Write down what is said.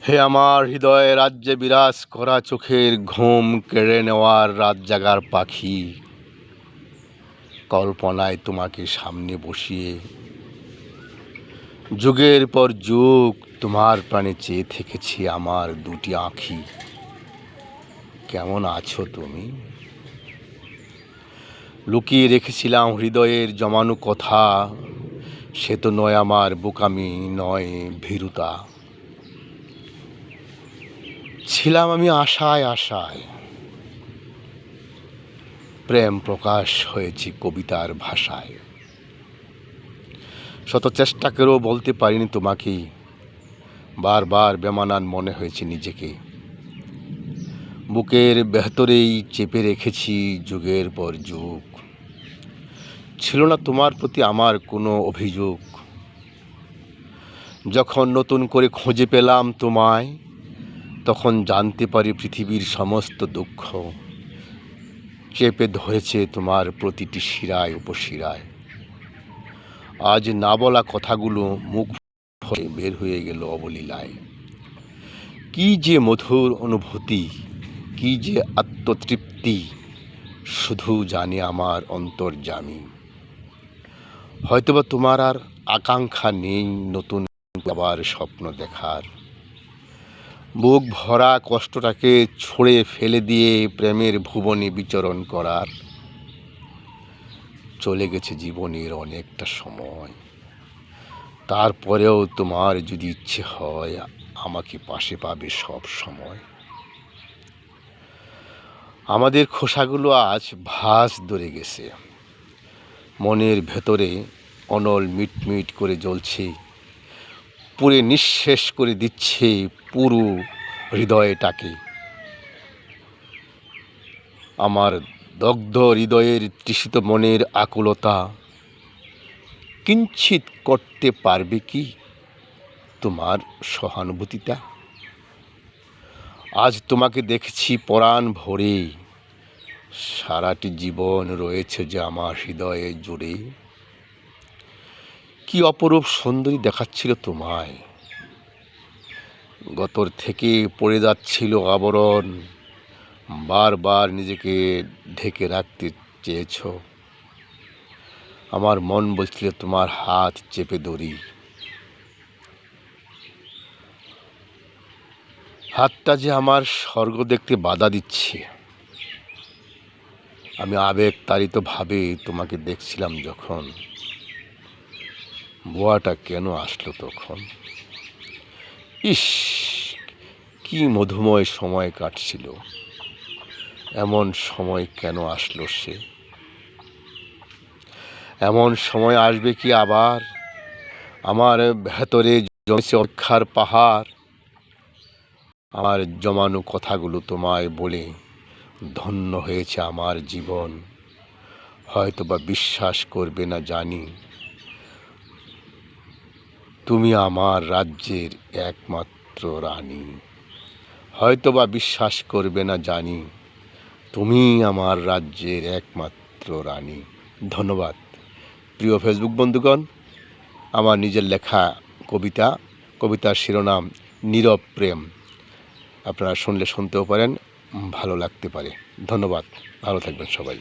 হে আমার হৃদয়ে রাজ্যে বিরাজ করা চোখের ঘুম কেড়ে নেওয়ার রাত জাগার পাখি, কল্পনায় তোমাকে সামনে বসিয়ে যুগের পর যুগ তোমার প্রাণে চেয়ে থেকেছি আমার দুটি আঁখি। কেমন আছো তুমি? লুকিয়ে রেখেছিলাম হৃদয়ের জমানো কথা, সে তো নয় আমার বোকামি, নয় ভীরুতা। ছিলাম আমি আশায় আশায়, প্রেম প্রকাশ হয়েছে কবিতার ভাষায়। শত চেষ্টা করেও বলতে পারিনি তোমাকে, বারবার বেমানান মনে হয়েছে নিজেকে। বুকের ভেতরেই চেপে রেখেছি যুগের পর যুগ। ছিল না তোমার প্রতি আমার কোনো অভিযোগ। যখন নতুন করে খুঁজে পেলাম তোমায়, তখন জানতে পারি পৃথিবীর সমস্ত দুঃখ চেপে ধরেছে তোমার প্রতিটি শিরায় উপশিরায়। আজ না বলা কথাগুলো মুখ হয়ে বের হয়ে গেল অবলীলায়। কি যে মধুর অনুভূতি, কি যে আত্মতৃপ্তি, শুধু জানে আমার অন্তর্যামী। হয়তোবা তোমার আর আকাঙ্ক্ষা নেই নতুন আবার স্বপ্ন দেখার। বুক ভরা কষ্টটাকে ছুঁড়ে ফেলে দিয়ে প্রেমের ভুবনে বিচরণ করার। চলে গেছে জীবনের অনেকটা সময়, তারপরেও তোমার যদি ইচ্ছে হয় আমাকে পাশে পাবে সব সময়। আমাদের খোসাগুলো আজ ভাঁজ ধরে গেছে, মনের ভেতরে অনল মিটমিট করে জ্বলছে, পুরে নিঃশেষ করে দিচ্ছে পুরো হৃদয়টাকে। আমার দগ্ধ হৃদয়ের তৃষিত মনের আকুলতা কিঞ্চিৎ করতে পারবে কি তোমার সহানুভূতিটা? আজ তোমাকে দেখেছি পরাণ ভরে, সারাটি জীবন রয়েছে যে আমার হৃদয়ে জুড়ে। কি অপরূপ সুন্দরী দেখাচ্ছিল তোমায়, গতর থেকে পড়ে যাচ্ছিল আবরণ। বারবার নিজেকে ঢেকে রাখতে চেয়েছ, আমার মন বলছিল তোমার হাত চেপে ধরি। হাতটা যে আমার স্বর্গ দেখতে বাধা দিচ্ছে। আমি আবেগ তাড়িত ভাবে তোমাকে দেখছিলাম যখন, বোয়াটা কেন আসলো তখন। ইস, কি মধুময় সময় কাটছিল, এমন সময় কেন আসলো সে? এমন সময় আসবে কি আবার? আমার ভেতরে জমেছে অপেক্ষার পাহাড়। আমার জমানো কথাগুলো তোমায় বলে ধন্য হয়েছে আমার জীবন। হয়তোবা বিশ্বাস করবে না জানি, তুমি আমার রাজ্যের একমাত্র রানী। হয়তোবা বিশ্বাস করবে না জানি, তুমি আমার রাজ্যের একমাত্র রানী। ধন্যবাদ প্রিয় ফেসবুক বন্ধুগণ। আমার নিজের লেখা কবিতার শিরোনাম নীরব প্রেম। আপনারা শুনলে শুনতেও পারেন, ভালো লাগতে পারে। ধন্যবাদ, ভালো থাকবেন সবাই।